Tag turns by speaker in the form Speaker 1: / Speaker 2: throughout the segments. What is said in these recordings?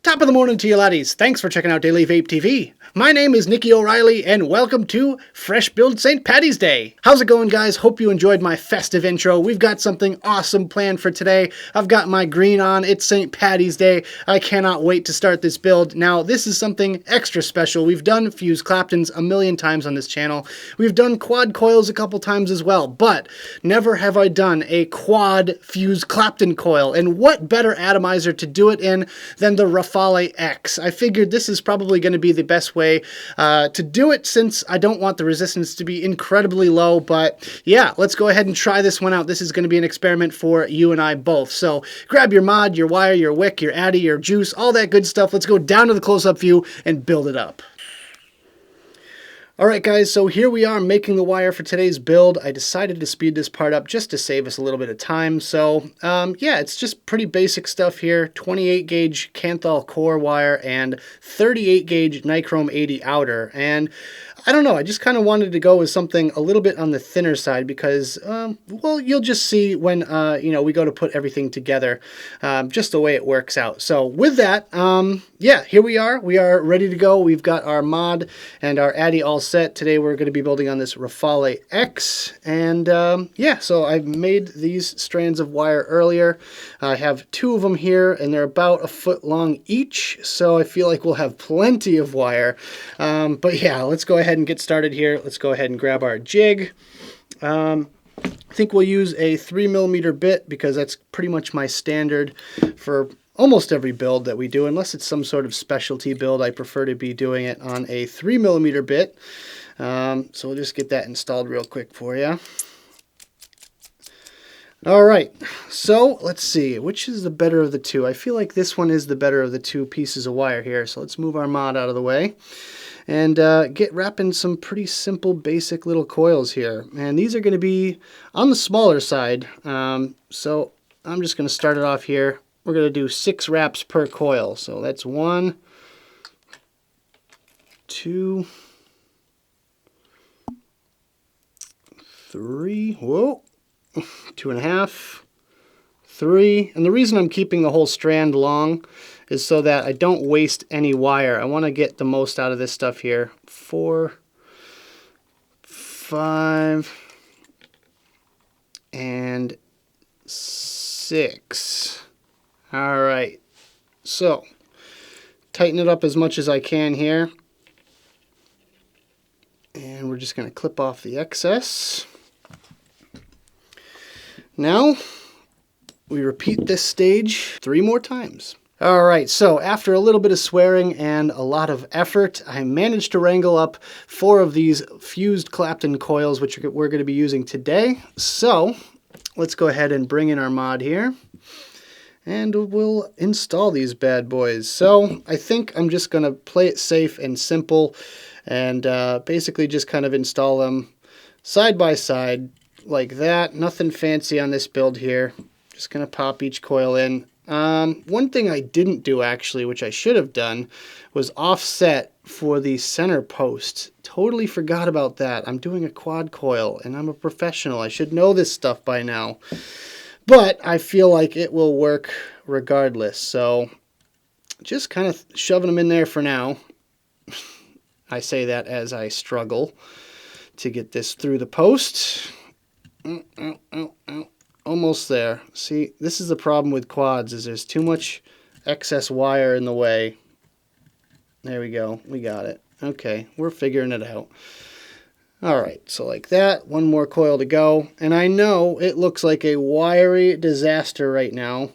Speaker 1: Top of the morning to you laddies. Thanks for checking out Daily Vape TV. My name is Nicky O'Reilly and welcome to Fresh Build St. Paddy's Day. How's it going, guys? Hope you enjoyed my festive intro. We've got something awesome planned for today. I've got my green on. It's St. Paddy's Day. I cannot wait to start this build. Now, this is something extra special. We've done fused Claptons a million times on this channel. We've done quad coils a couple times as well, but never have I done a quad fused Clapton coil. And what better atomizer to do it in than the Rafale X. I figured this is probably going to be the best way to do it, since I don't want the resistance to be incredibly low. But yeah, let's go ahead and try this one out. This is going to be an experiment for you and I both. So grab your mod, your wire, your wick, your addy, your juice, all that good stuff. Let's go down to the close-up view and build it up. Alright guys, so here we are making the wire for today's build. I decided to speed this part up just to save us a little bit of time. So yeah, it's just pretty basic stuff here. 28 gauge Kanthal core wire and 38 gauge Nichrome 80 outer. And I don't know, I just kind of wanted to go with something a little bit on the thinner side because, well, you'll just see when, you know, we go to put everything together, just the way it works out. So with that, yeah, here we are. We are ready to go. We've got our mod and our addy all set. Today we're going to be building on this Rafale X. And yeah, so I've made these strands of wire earlier. I have two of them here and they're about a foot long each. So I feel like we'll have plenty of wire. But yeah, let's go ahead and get started here. Let's go ahead and grab our jig. I think we'll use a 3mm bit because that's pretty much my standard for almost every build that we do, unless it's some sort of specialty build. I prefer to be doing it on a 3mm bit. So we'll just get that installed real quick for you. All right, so let's see, which is the better of the two? I feel like this one is the better of the two pieces of wire here. So let's move our mod out of the way and get wrapping some pretty simple basic little coils here. And these are going to be on the smaller side. So I'm just going to start it off here. We're going to do 6 wraps per coil. So that's 1, 2, 3, whoa, 2.5, 3. And the reason I'm keeping the whole strand long is so that I don't waste any wire. I want to get the most out of this stuff here. 4, 5, and 6. All right, so tighten it up as much as I can here. And we're just going to clip off the excess. Now, we repeat this stage 3 more times. All right, so after a little bit of swearing and a lot of effort, I managed to wrangle up 4 of these fused Clapton coils, which we're going to be using today. So let's go ahead and bring in our mod here. And we'll install these bad boys. So I think I'm just going to play it safe and simple and basically just kind of install them side by side like that. Nothing fancy on this build here. Just going to pop each coil in. One thing I didn't do actually, which I should have done, was offset for the center post. Totally forgot about that. I'm doing a quad coil and I'm a professional. I should know this stuff by now. But I feel like it will work regardless. So just kind of shoving them in there for now. I say that as I struggle to get this through the post. Almost there. See, this is the problem with quads, is there's too much excess wire in the way. There we go. We got it. Okay, we're figuring it out. Alright, so like that. 1 more coil to go. And I know it looks like a wiry disaster right now,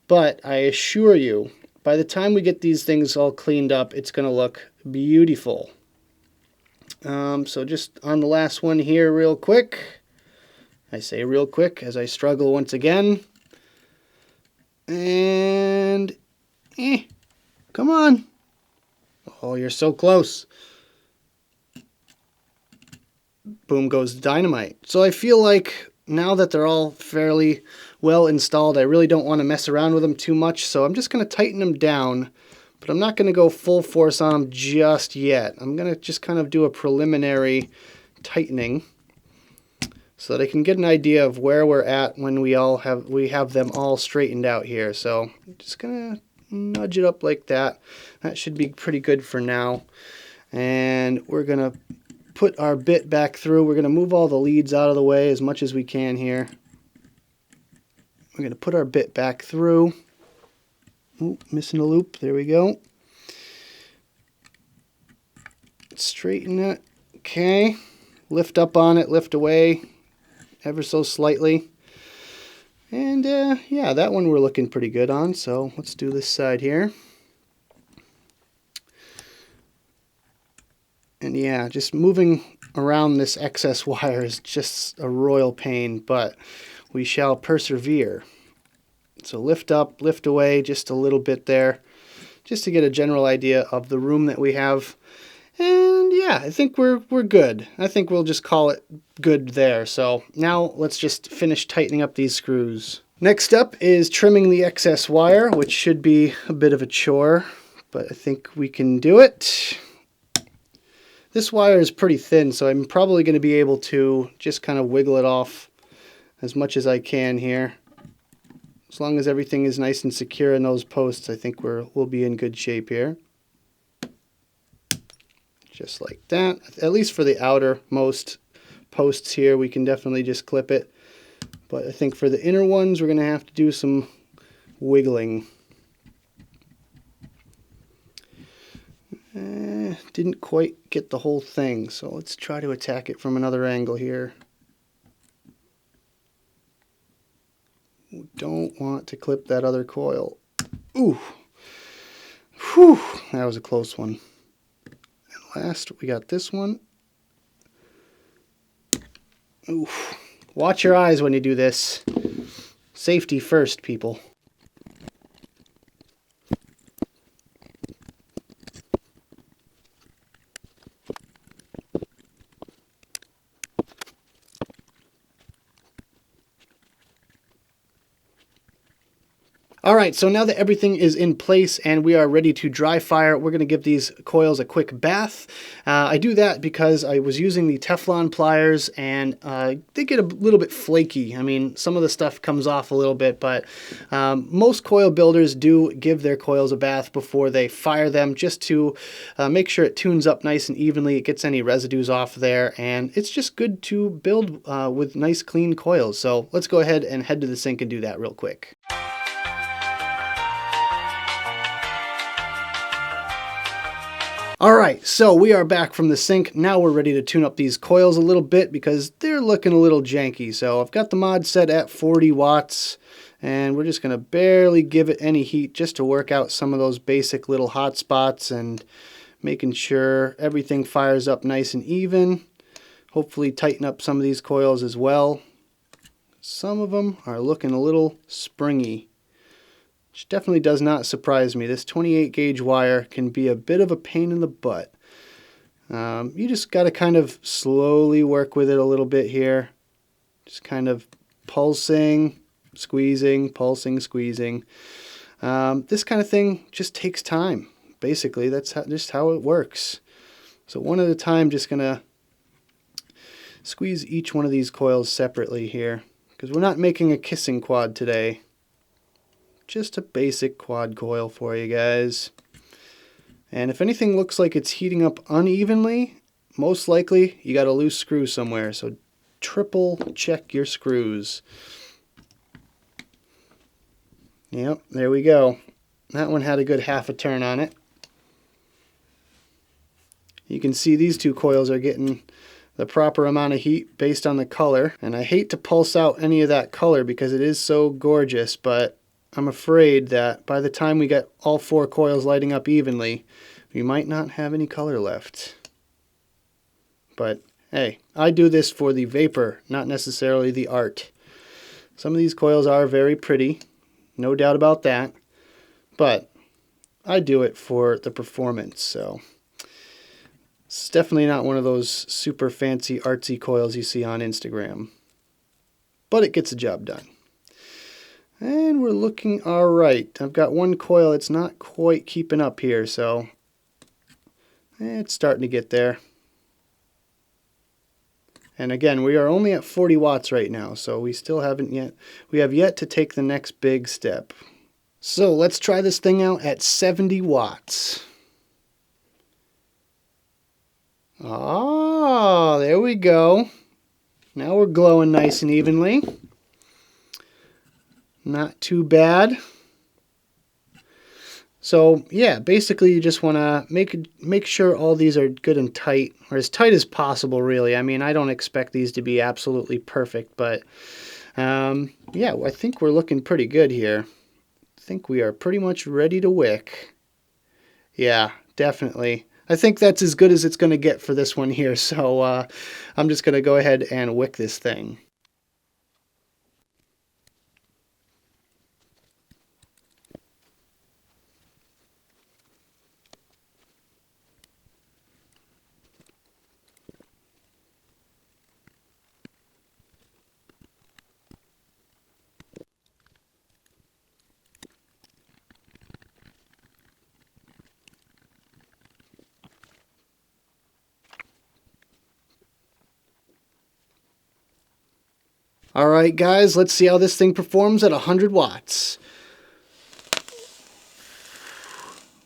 Speaker 1: but I assure you, by the time we get these things all cleaned up, it's going to look beautiful. So just on the last one here real quick. I say real quick as I struggle once again. And, come on. Oh, you're so close. Boom goes the dynamite. So I feel like now that they're all fairly well installed, I really don't want to mess around with them too much. So I'm just going to tighten them down, but I'm not going to go full force on them just yet. I'm going to just kind of do a preliminary tightening so that I can get an idea of where we're at when we have them all straightened out here. So I'm just going to nudge it up like that. That should be pretty good for now. And we're going to put our bit back through. We're going to move all the leads out of the way as much as we can here. We're going to put our bit back through. Ooh, missing a loop. There we go. Straighten it. Okay. Lift up on it, lift away ever so slightly. And yeah, that one we're looking pretty good on. So let's do this side here. And yeah, just moving around this excess wire is just a royal pain, but we shall persevere. So lift up, lift away just a little bit there, just to get a general idea of the room that we have. And yeah, I think we're good. I think we'll just call it good there. So now let's just finish tightening up these screws. Next up is trimming the excess wire, which should be a bit of a chore, but I think we can do it. This wire is pretty thin, so I'm probably going to be able to just kind of wiggle it off as much as I can here. As long as everything is nice and secure in those posts, I think we'll be in good shape here. Just like that. At least for the outermost posts here, we can definitely just clip it. But I think for the inner ones, we're going to have to do some wiggling. Didn't quite get the whole thing, so let's try to attack it from another angle here. We don't want to clip that other coil. Ooh! Whew! That was a close one. And last, we got this one. Ooh! Watch your eyes when you do this. Safety first, people. Alright, so now that everything is in place and we are ready to dry fire, we're going to give these coils a quick bath. I do that because I was using the Teflon pliers and they get a little bit flaky. I mean, some of the stuff comes off a little bit, but most coil builders do give their coils a bath before they fire them, just to make sure it tunes up nice and evenly, it gets any residues off there, and it's just good to build with nice clean coils. So let's go ahead and head to the sink and do that real quick. Alright, so we are back from the sink. Now we're ready to tune up these coils a little bit because they're looking a little janky. So I've got the mod set at 40 watts and we're just going to barely give it any heat just to work out some of those basic little hot spots and making sure everything fires up nice and even. Hopefully tighten up some of these coils as well. Some of them are looking a little springy, which definitely does not surprise me. This 28 gauge wire can be a bit of a pain in the butt. You just got to kind of slowly work with it a little bit here. Just kind of pulsing, squeezing, pulsing, squeezing. This kind of thing just takes time. Basically, that's just how it works. So one at a time, just going to squeeze each one of these coils separately here, because we're not making a kissing quad today. Just a basic quad coil for you guys. And if anything looks like it's heating up unevenly, most likely you got a loose screw somewhere. So triple check your screws. Yep, there we go. That one had a good half a turn on it. You can see these two coils are getting the proper amount of heat based on the color. And I hate to pulse out any of that color because it is so gorgeous, but I'm afraid that by the time we get all 4 coils lighting up evenly, we might not have any color left. But hey, I do this for the vapor, not necessarily the art. Some of these coils are very pretty, no doubt about that, but I do it for the performance. So it's definitely not one of those super fancy artsy coils you see on Instagram, but it gets the job done. And we're looking all right. I've got one coil that's not quite keeping up here, so it's starting to get there. And again, we are only at 40 watts right now, so we still haven't yet. We have yet to take the next big step. So let's try this thing out at 70 watts. Oh, there we go. Now we're glowing nice and evenly. Not too bad. So yeah, basically you just want to make sure all these are good and tight, or as tight as possible really. I mean, I don't expect these to be absolutely perfect, but yeah, I think we're looking pretty good here. I think we are pretty much ready to wick. Yeah, definitely. I think that's as good as it's going to get for this one here, so I'm just going to go ahead and wick this thing. All right, guys, let's see how this thing performs at 100 watts.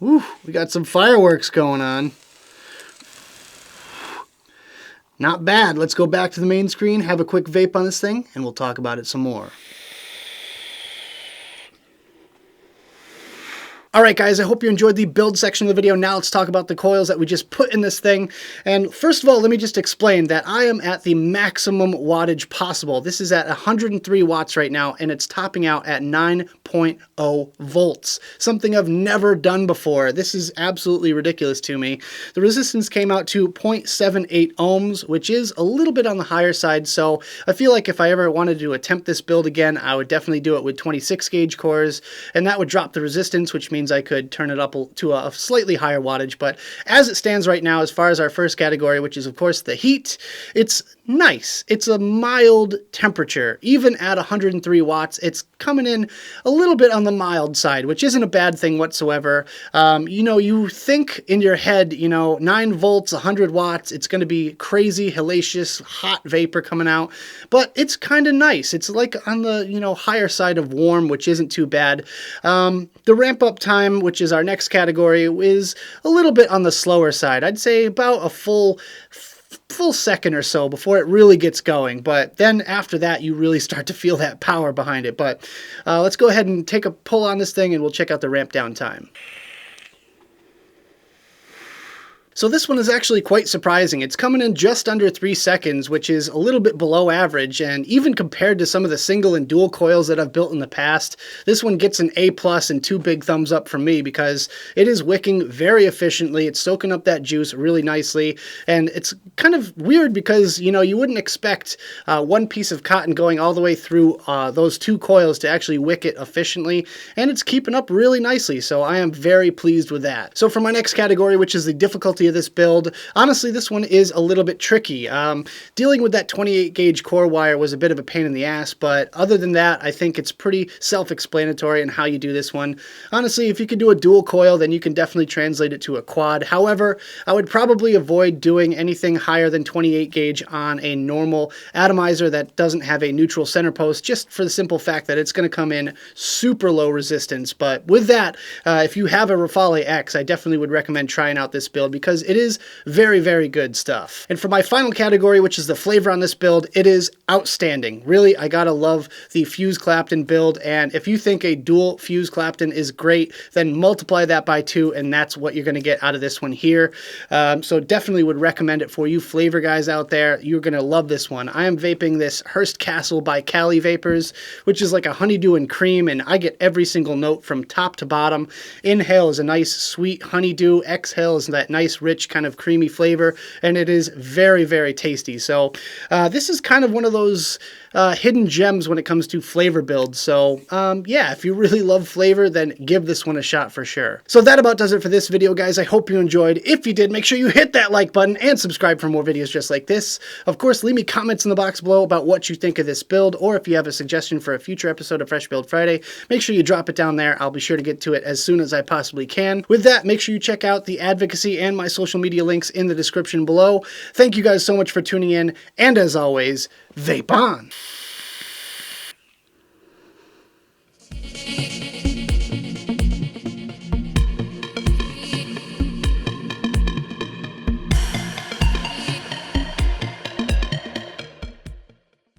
Speaker 1: Woo, we got some fireworks going on. Not bad. Let's go back to the main screen, have a quick vape on this thing, and we'll talk about it some more. Alright guys, I hope you enjoyed the build section of the video. Now let's talk about the coils that we just put in this thing. And first of all, let me just explain that I am at the maximum wattage possible. This is at 103 watts right now, and it's topping out at 9.0 volts. Something I've never done before. This is absolutely ridiculous to me. The resistance came out to 0.78 ohms, which is a little bit on the higher side, so I feel like if I ever wanted to attempt this build again, I would definitely do it with 26 gauge cores, and that would drop the resistance, which means I could turn it up to a slightly higher wattage. But as it stands right now, as far as our first category, which is of course the heat, it's nice. It's a mild temperature. Even at 103 watts, it's coming in a little bit on the mild side, which isn't a bad thing whatsoever. You know, you think in your head, you know, 9 volts, 100 watts, it's going to be crazy, hellacious, hot vapor coming out, but it's kind of nice. It's like on the, you know, higher side of warm, which isn't too bad. The ramp up time, which is our next category, is a little bit on the slower side. I'd say about a full second or so before it really gets going, but then after that you really start to feel that power behind it. But let's go ahead and take a pull on this thing and we'll check out the ramp down time. So this one is actually quite surprising. It's coming in just under 3 seconds, which is a little bit below average, and even compared to some of the single and dual coils that I've built in the past, this one gets an A+ and 2 big thumbs up from me because it is wicking very efficiently. It's soaking up that juice really nicely, and it's kind of weird because, you know, you wouldn't expect one piece of cotton going all the way through those 2 coils to actually wick it efficiently, and it's keeping up really nicely, so I am very pleased with that. So for my next category, which is the difficulty of this build, honestly this one is a little bit tricky. Dealing with that 28 gauge core wire was a bit of a pain in the ass, but other than that I think it's pretty self-explanatory in how you do this one. Honestly, if you could do a dual coil, then you can definitely translate it to a quad. However, I would probably avoid doing anything higher than 28 gauge on a normal atomizer that doesn't have a neutral center post, just for the simple fact that it's going to come in super low resistance. But with that, if you have a Rafale X, I definitely would recommend trying out this build because it is very, very good stuff. And for my final category, which is the flavor on this build, it is outstanding. Really, I gotta love the fuse Clapton build, and if you think a dual fuse Clapton is great, then multiply that by 2, and that's what you're gonna get out of this one here. So definitely would recommend it for you flavor guys out there. You're gonna love this one. I am vaping this Hearst Castle by Cali Vapors, which is like a honeydew and cream, and I get every single note from top to bottom. Inhale is a nice sweet honeydew, exhale is that nice rich kind of creamy flavor, and it is very, very tasty. So this is kind of one of those hidden gems when it comes to flavor builds. So yeah, if you really love flavor, then give this one a shot for sure. So that about does it for this video, guys. I hope you enjoyed. If you did, make sure you hit that like button and subscribe for more videos just like this. Of course, leave me comments in the box below about what you think of this build, or if you have a suggestion for a future episode of Fresh Build Friday, make sure you drop it down there. I'll be sure to get to it as soon as I possibly can. With that, make sure you check out the advocacy and my social media links in the description below. Thank you guys so much for tuning in, and as always, vape on!